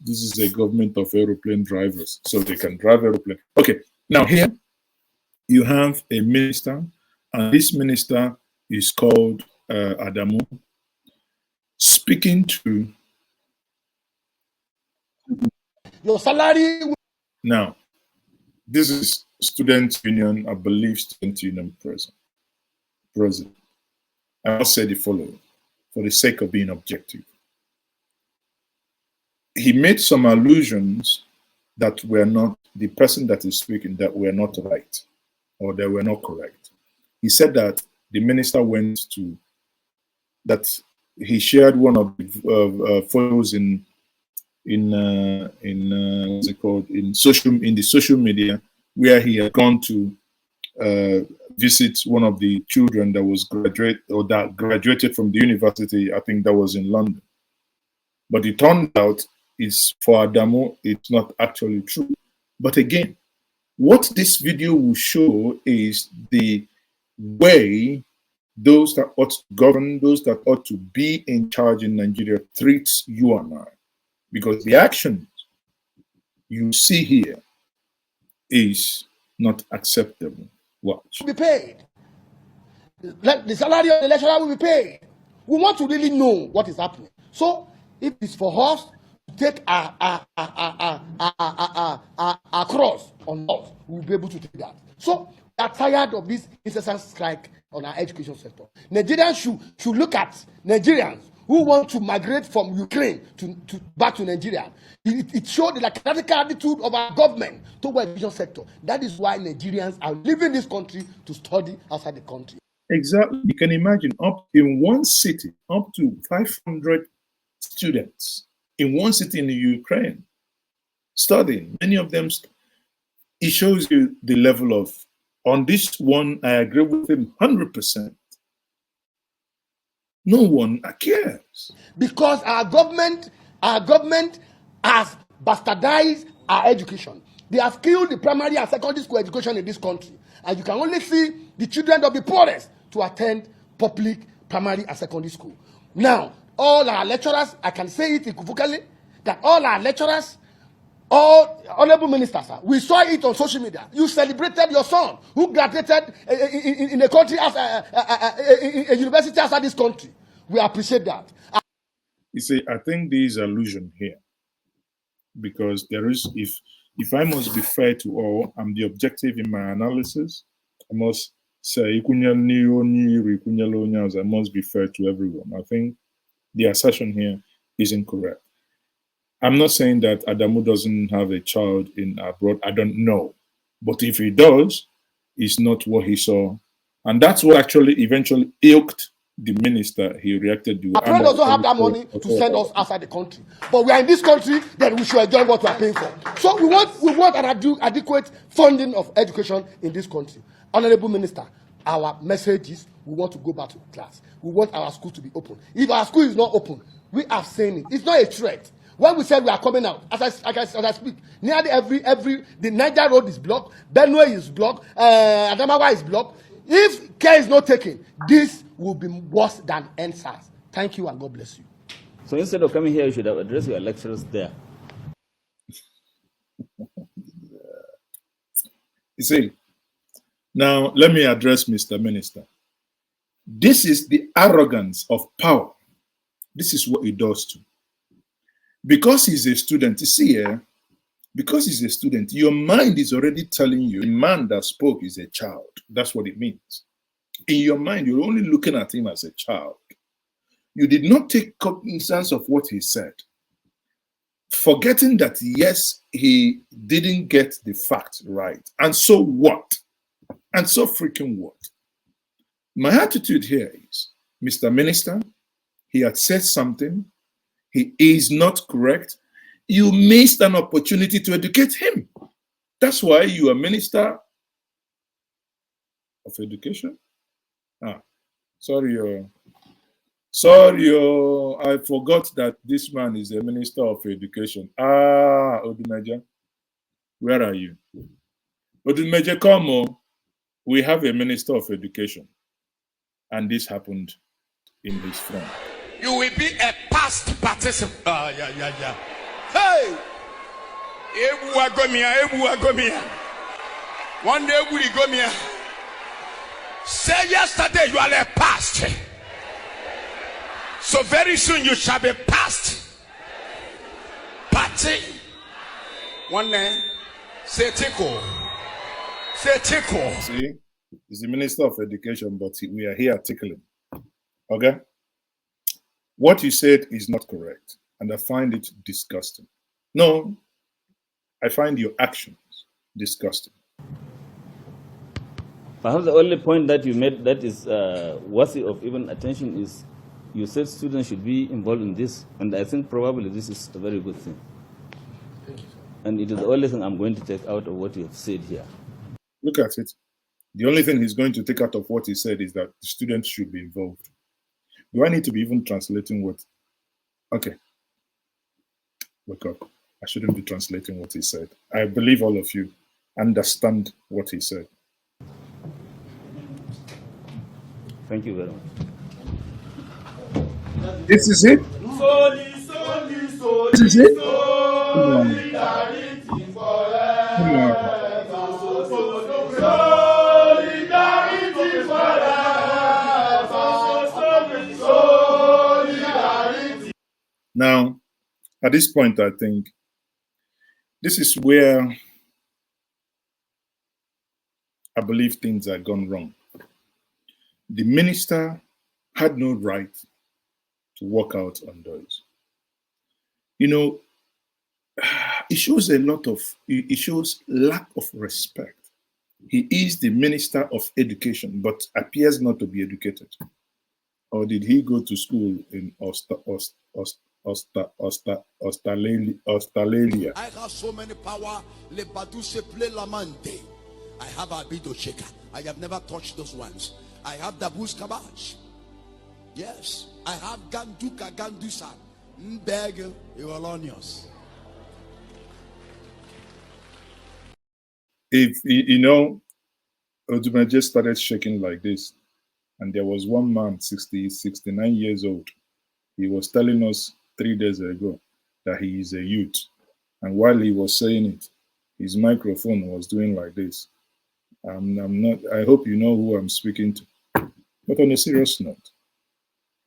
this is a government of aeroplane drivers, so they can drive aeroplane. Okay, now here you have a minister, and this minister is called Adamu, speaking to your salary. Now, this is student union, I believe student union president. I will say the following for the sake of being objective. He made some allusions that were not, the person that is speaking, that were not right or they were not correct. He said that the minister went to, that he shared one of the photos in what's it called, in the social media, where he had gone to visit one of the children that was graduated from the university. I think that was in London. But it turned out is for Adamu, it's not actually true. But again, what this video will show is the way those that ought to govern, those that ought to be in charge in Nigeria treats you and I. Because the actions you see here is not acceptable. Watch. Be paid. Like the salary of the lecturer will be paid. We want to really know what is happening. So if it's for us to take a cross on us, we'll be able to take that. So we are tired of this incessant strike on our education sector. Nigerians should look at Nigerians who want to migrate from Ukraine to back to Nigeria. It showed the radical attitude of our government toward the education sector. That is why Nigerians are leaving this country to study outside the country. Exactly. You can imagine up in one city, up to 500 students in one city in the Ukraine studying. Many of them, it shows you the level of, on this one, I agree with him 100%. No one cares. Because our government has bastardized our education. They have killed the primary and secondary school education in this country. And you can only see the children of the poorest to attend public primary and secondary school. Now, all our lecturers, I can say it equivocally, that all our lecturers, all honorable ministers, we saw it on social media. You celebrated your son who graduated in a country, as a university outside this country. We appreciate that. You see, I think there is allusion here, because there is, if I must be fair to all, I'm the objective in my analysis. I must say, I must be fair to everyone. I think the assertion here is incorrect. I'm not saying that Adamu doesn't have a child in abroad. I don't know. But if he does, it's not what he saw. And that's what actually eventually ilked the minister. He reacted to. Our parents also have that money to send us outside the country. But we are in this country, then we should enjoy what we are paying for. So we want an adequate funding of education in this country. Honorable Minister, our message is we want to go back to class. We want our school to be open. If our school is not open, we are saying it. It's not a threat. When we said we are coming out, as I speak, nearly the Niger road is blocked, Benue is blocked, Adamawa is blocked. If care is not taken, this will be worse than NSAS. Thank you and God bless you. So instead of coming here, you should have addressed your lecturers there. You see, now let me address Mr. Minister. This is the arrogance of power. This is what he does to. Because he's a student, you see here, because he's a student, your mind is already telling you the man that spoke is a child. That's what it means. In your mind, you're only looking at him as a child. You did not take cognizance of what he said, forgetting that, yes, he didn't get the fact right. And so what? And so freaking what? My attitude here is, Mr. Minister, he had said something. He is not correct. You missed an opportunity to educate him. That's why you are Minister of Education. Sorry, I forgot that this man is a Minister of Education. Odumeje, where are you? Odumeje, come on. We have a Minister of Education. And this happened in his front. You will be a past participant. Hey! Hey! Ebu agomia. One day we go me. Say yesterday you are a past. So very soon you shall be past. Party. One day, say tickle. Say tickle. See, he's the Minister of Education, but we are here tickling. Okay? What you said is not correct, and I find it disgusting. No, I find your actions disgusting. Perhaps the only point that you made that is worthy of even attention is you said students should be involved in this, and I think probably this is a very good thing. Thank you, sir. And it is the only thing I'm going to take out of what you have said here. Look at it. The only thing he's going to take out of what he said is that the students should be involved. Do I need to be even translating what? Okay. Wake up. I shouldn't be translating what he said. I believe all of you understand what he said. Thank you very much. This is it? This is it? Come on. Now, at this point, I think this is where I believe things have gone wrong. The minister had no right to walk out on those. You know, it shows it shows lack of respect. He is the Minister of Education, but appears not to be educated. Or did he go to school in Australia? I have so many power. I have a bit of shaker. I have never touched those ones. I have the boost kabaj. Yes. I have ganduka gandusa. Mbeg Iwalonios. If you know, Oduma just started shaking like this, and there was one man, 69 years old. He was telling us 3 days ago that he is a youth, and while he was saying it, his microphone was doing like this. I'm not. I hope you know who I'm speaking to. But on a serious note,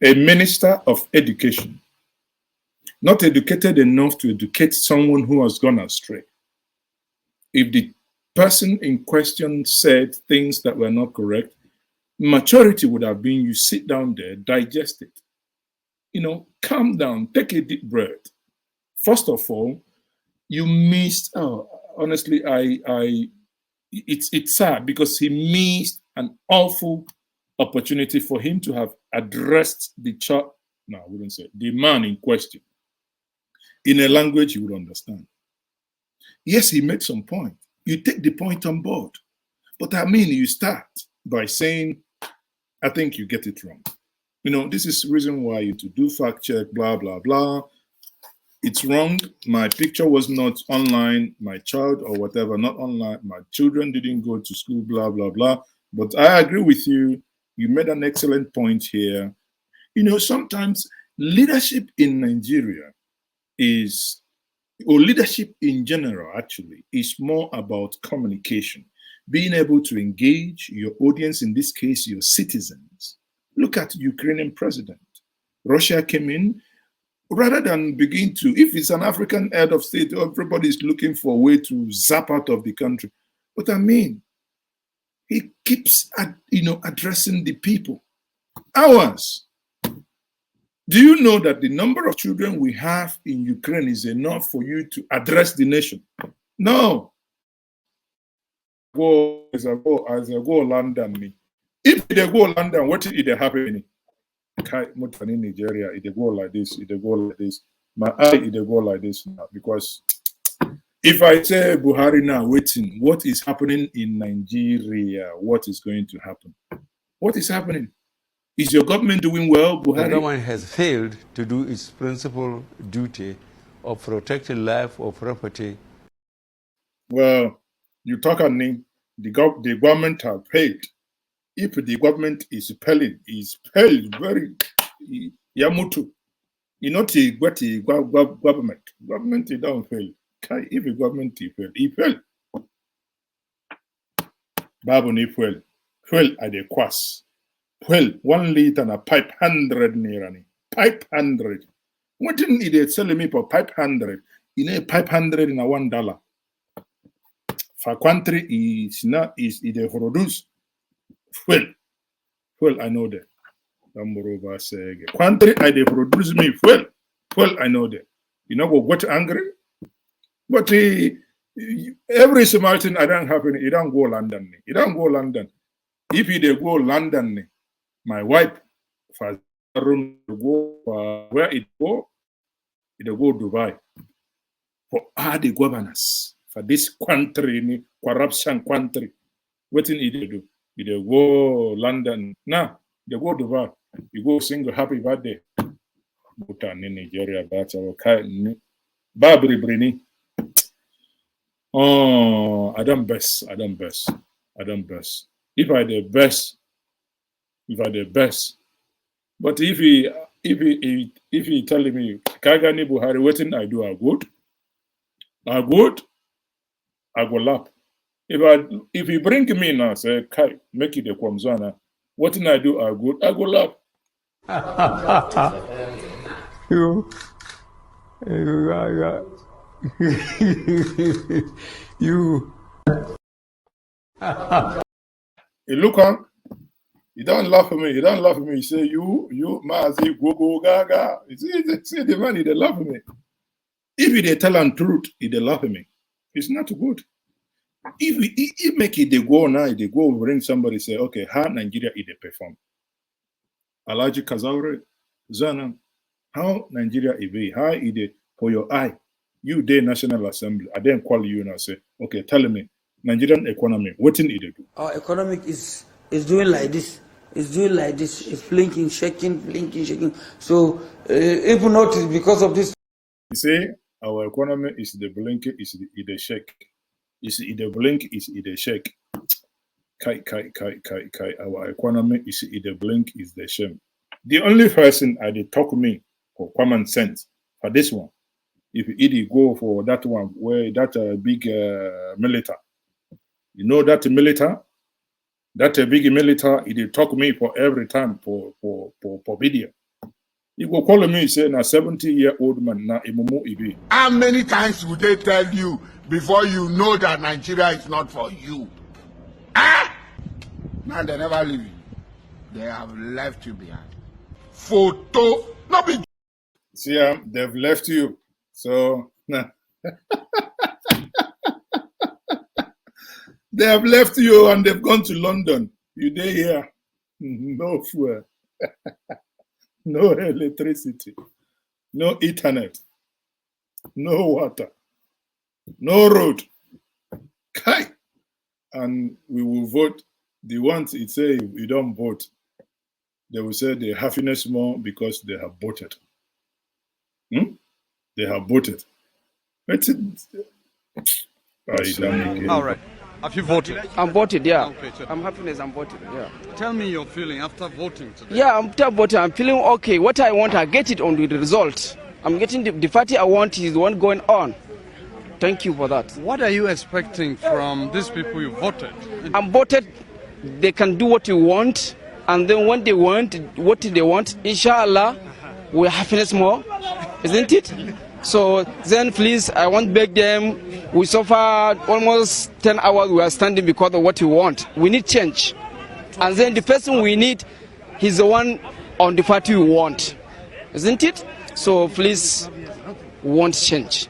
a minister of education, not educated enough to educate someone who has gone astray. If the person in question said things that were not correct, maturity would have been you sit down there, digest it. You know, calm down, take a deep breath. First of all, you missed. Honestly, it's sad because he missed an awful opportunity for him to have addressed the child. No, I wouldn't say the man in question in a language you would understand. Yes, he made some point. You take the point on board, but I mean, you start by saying, "I think you get it wrong." You know, this is the reason why you to do fact check, blah blah blah. It's wrong. My picture was not online. My child or whatever, not online. My children didn't go to school, blah, blah, blah. But I agree with you. You made an excellent point here. You know, sometimes leadership in Nigeria is, or leadership in general, actually, is more about communication, being able to engage your audience, in this case, your citizens. Look at the Ukrainian president. Russia came in. Rather than begin to, if it's an African head of state, everybody is looking for a way to zap out of the country. But I mean, he keeps, addressing the people. Ours. Do you know that the number of children we have in Ukraine is enough for you to address the nation? No. As I go London, me. If they go London, what is happening? In Nigeria, it go like this, it go like this. My eye, it go like this now. Because if I say Buhari now waiting, what is happening in Nigeria? What is going to happen? What is happening? Is your government doing well, Buhari? The government has failed to do its principal duty of protecting life or property. Well, you talk on me, the government have failed. If the government is failing very Yamutu. You know, the government. Government, it don't fail. If the government, it fail. Babu ni fuel. Fuel at the quas. Fuel, 1 liter and a pipe 100 naira. Pipe 100. What didn't they sell me for pipe 100? You know, pipe 100 in a $1. For country is not is it a produce fuel. Fuel, I know that. Country I they produce me fuel. Fuel, I know that. You know what angry? But every small thing I don't have any, you don't go London. You don't go London. If you they go London, my wife for room to go where it go Dubai. For all the governors for this country, corruption country, what thing they do? They go London. Now they go Dubai. You go sing a happy birthday. Bhutan in Nigeria, that's our kind. Babri Brini. Oh, I done best. If I the best, but if he telling me Kagani Buhari, what thing I do are good, I go laugh. If he bring me now, say Kai, make it a Kwamzana, what thing I do are good, I go laugh. You You look on, you don't laugh at me. You say, you, Mazi, go, gaga. You see the man, they laugh at me. If they tell them truth, they laugh at me. It's not good. If make it, they go now, they go bring somebody, say, okay, how Nigeria they perform? Alaji Kazaure, Zana, how Nigeria be? How they for your eye? You the National Assembly, I then call you and say, okay, tell me, Nigerian economy, what thing they do? Our economic is doing like this. It's doing like this. It's blinking, shaking. So even not because of this. You say our economy is the blinking, is the shake. Is the blink, is the shake. Kai. Our economy is the blink, is the shame. The only person I did talk to me for common sense for this one, if you go for that one where that big military, you know that military, that big military, he talk to me for every time for video. You go call me, say, na 70-year-old man, na imumu ibi. How many times would they tell you before you know that Nigeria is not for you? Ah! Now they never leave you. They have left you behind. Photo, not be. See, they've left you. So, nah. They have left you and they've gone to London. You there here. No fuel. No electricity. No internet. No water. No road. Kai. And we will vote. The ones it say if you don't vote, they will say the happiness more because they have voted. They have voted. All right. Have you voted? I'm voted, yeah. Okay, so I'm happiness, I'm voted, yeah. tell me your feeling after voting today. Yeah, after voting, I'm feeling okay. What I want, I get it on the result. I'm getting the party I want is the one going on. Thank you for that. What are you expecting from these people you voted? I'm voted, they can do what you want, and then when they want, what they want, inshallah, we're happiness more, isn't it? So then please, I want to beg them, we suffered almost 10 hours, we are standing because of what we want. We need change. And then the person we need, he's the one on the party we want, isn't it? So please, we want change.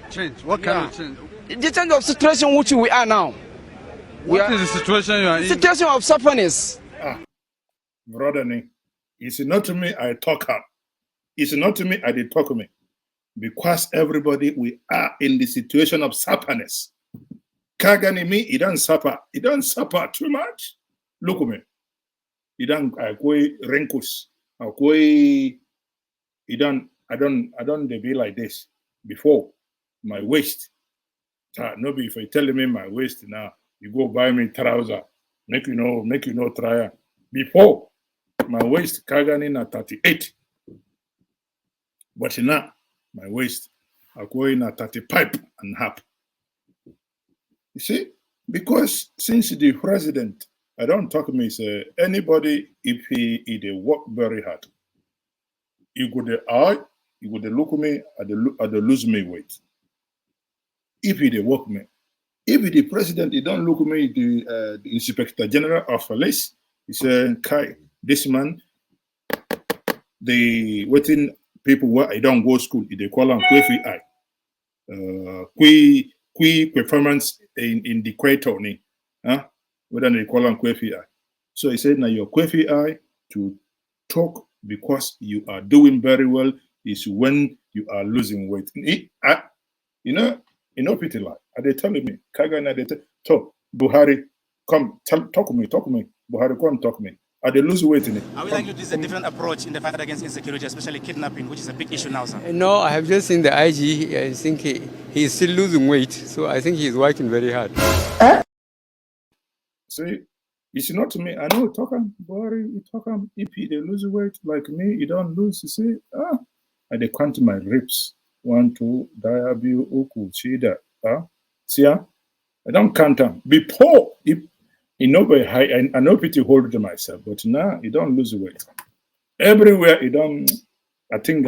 Change? What kind of change? The change of situation which we are now. What is the situation you are in? Situation of sufferness. Brother, it's not to me I talk up. It's not to me I did talk to me. Because everybody, we are in the situation of sufferness. Kagani me, he don't suffer. He don't suffer too much. Look at me. He don't akoi renkus. Akoi I don't be like this before. My waist. No be if you tell me my waist now, you go buy me trouser. Make you know try. Before my waist Kagani na 38. But now, my waist, I go in at 30 pipe and half. You see, because since the president, I don't talk to me, say, anybody, if he work very hard, he go the eye, he go the look at me, at the lose me weight. If he work me, if the president, he don't look at me, the inspector general of police, he say, Kai, this man, the waiting people where I don't go school, they call him Kwefi eye. Kwe performance in the Equator, huh? Whether they call him Kwefi eye. So he said, now your Kwefi eye to talk because you are doing very well is when you are losing weight. You know, pity like, are they telling me? Kagana, they talk, Buhari, come, talk to me. Buhari, come talk to me. Are they losing weight in it? Are we likely to use a different approach in the fight against insecurity, especially kidnapping, which is a big issue now, sir? No, I have just seen the IG. I think he is still losing weight. So I think he is working very hard. See, it's not to me. I know, Buhari, if they lose weight like me, you don't lose. You see, I they count my ribs. 1, 2, diabu, uku, chida. See, I don't count them. Before, if you know, I know pity hold to myself, but now you don't lose weight. Everywhere you don't, I think,